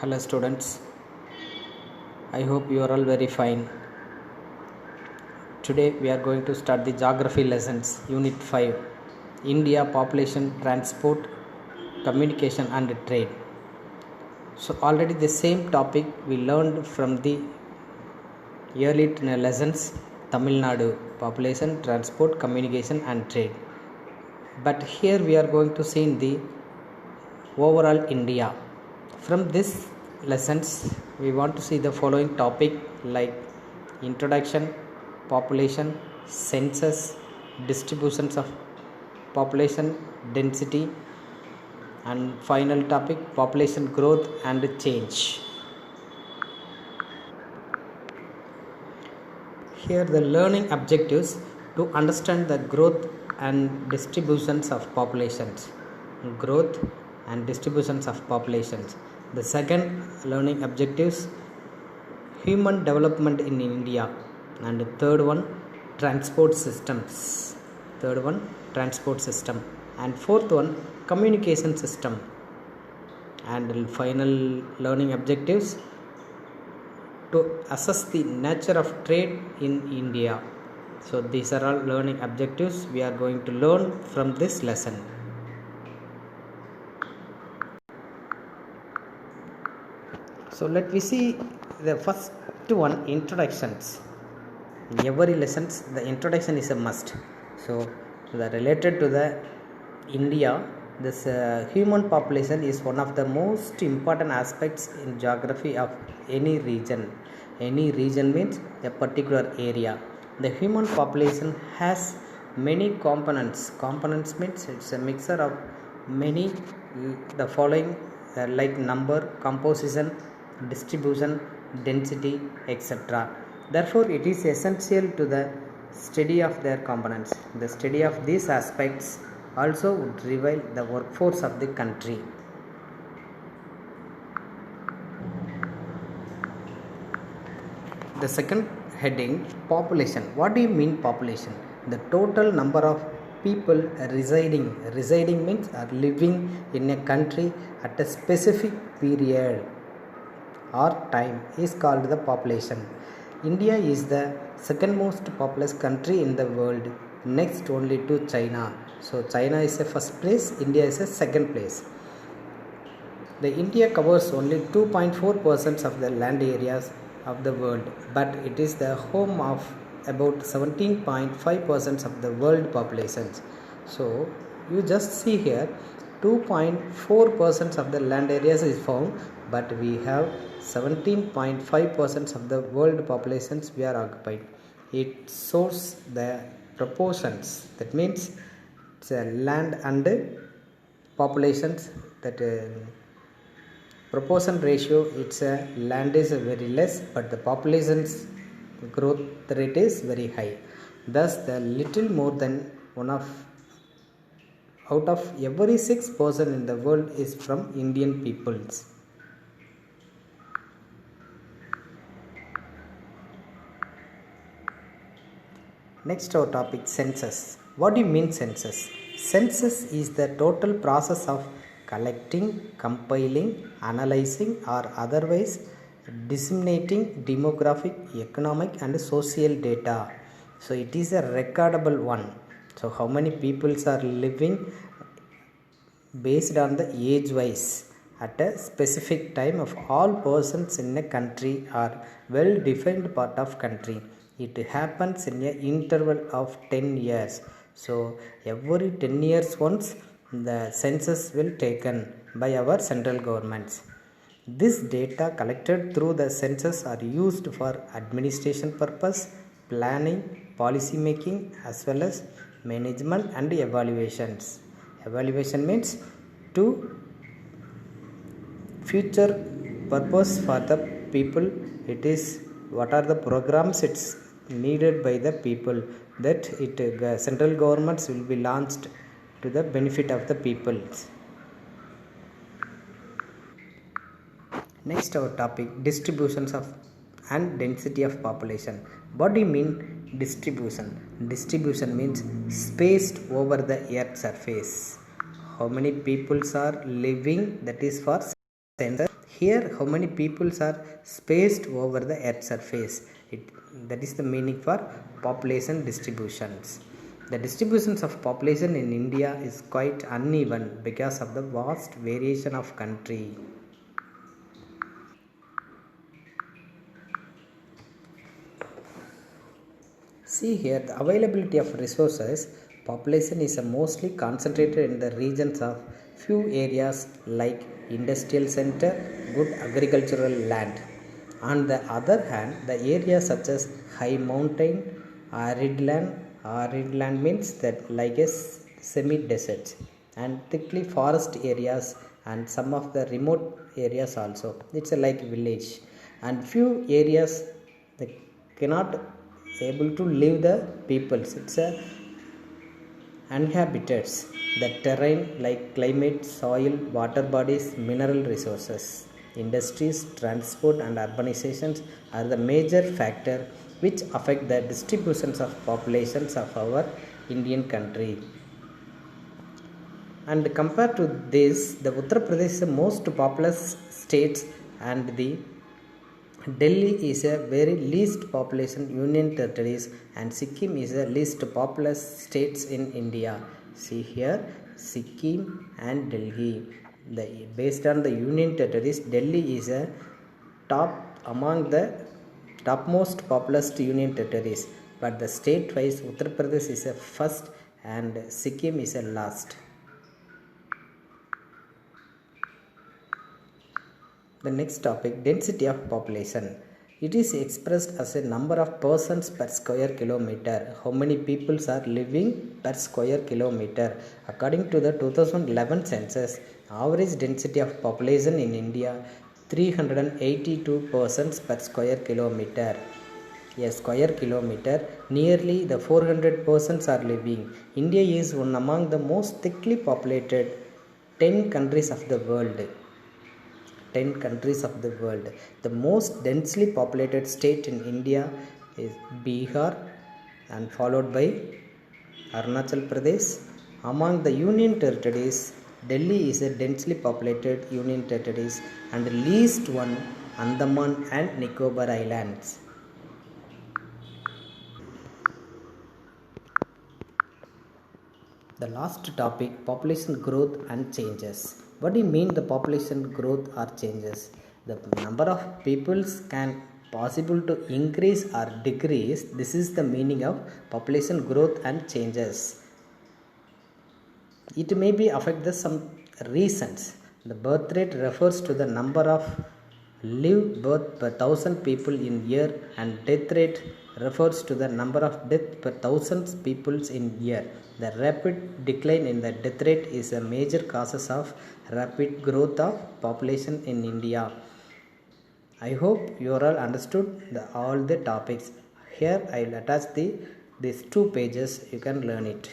Hello students, I hope you are all very fine. Today we are going to start the geography lessons, Unit 5, India population, transport, communication and trade. So already the same topic we learned from the early lessons, Tamil Nadu, population, transport, communication and trade. But here we are going to see in the overall India. From this lessons we want to see the following topic like introduction, population, census, distributions of population density, and final topic population growth and change. Here the learning objectives to understand the growth and distributions of populations. Growth and distributions of populations. The second learning objectives human development in India, and the third one transport systems. And fourth one communication system. And the final learning objectives to assess the nature of trade in India. So these are all learning objectives we are going to learn from this lesson. So let me see the first one, introductions. Every lessons the introduction is a must. So the related to the India, this human population is one of the most important aspects in geography of any region. Any region means a particular area. The human population has many components. Components means it's a mixture of many the following like number, composition, distribution, density, etc. Therefore, it is essential to the study of their components. The study of these aspects also would reveal the workforce of the country. The second heading, population. What do you mean population? The total number of people residing means are living in a country at a specific period or time is called the population. India is the second most populous country in the world, next only to China. So China is a first place, India is a second place. The India covers only 2.4% of the land areas of the world, but it is the home of about 17.5% of the world populations. So you just see here 2.4% of the land areas is found, but we have 17.5% of the world populations we are occupying. It shows the proportions, that means it's a land and populations, that proportion ratio, it's a land is very less but the population's growth rate is very high. Thus the little more than one of out of every 6 person in the world is from Indian peoples. Next our topic, census. What do you mean census? Census is the total process of collecting, compiling, analyzing or otherwise disseminating demographic, economic and social data. So it is a recordable one. So how many peoples are living based on the age wise at a specific time of all persons in a country or well defined part of country. It happens in a interval of 10 years. So every 10 years once the census will taken by our central governments. This data collected through the census are used for administration purpose, planning, policy making as well as management and evaluations. Evaluation means to future purpose for the people. It is what are the programs it's needed by the people, that it central governments will be launched to the benefit of the people. Next our topic, distributions of and density of population. What do you mean distribution? Distribution means spaced over the earth surface. How many peoples are living, that is for census. Here how many peoples are spaced over the earth surface. That is the meaning for population distributions. The distributions of population in India is quite uneven because of the vast variation of country. See here the availability of resources. Population is mostly concentrated in the regions of few areas like industrial center, good agricultural land. On the other hand, the areas such as high mountain, arid land means that like a semi-desert, and thickly forest areas, and some of the remote areas also. It's a like village, and few areas that cannot able to live the peoples. It's a uninhabited. The terrain like climate, soil, water bodies, mineral resources. Industries, transport and urbanizations are the major factor which affect the distributions of populations of our Indian country. And compared to this, the Uttar Pradesh is the most populous states, and the Delhi is a very least population union territories, and Sikkim is the least populous states in India. See here, Sikkim and Delhi. Based on the union territories, Delhi is a top among the topmost populous union territories, but the state wise Uttar Pradesh is a first and Sikkim is a last. The next topic, density of population. It is expressed as a number of persons per square kilometer. How many peoples are living per square kilometer? According to the 2011 census, average density of population in India 382 persons per square kilometer. A square kilometer, nearly the 400 persons are living. India is one among the most thickly populated 10 countries of the world. 10 countries of the world. The most densely populated state in India is Bihar, and followed by Arunachal Pradesh. Among the union territories, Delhi is a densely populated union territories, and least one Andaman and Nicobar Islands. The last topic, population growth and changes. What do you mean the population growth or changes? The number of peoples can possible to increase or decrease. This is the meaning of population growth and changes. It may be affect the some reasons. The birth rate refers to the number of live birth per 1000 people in year, and death rate refers to the number of death per 1000 people in year. The rapid decline in the death rate is a major causes of rapid growth of population in India. I hope you all understood all the topics. Here I will attach these two pages, you can learn it.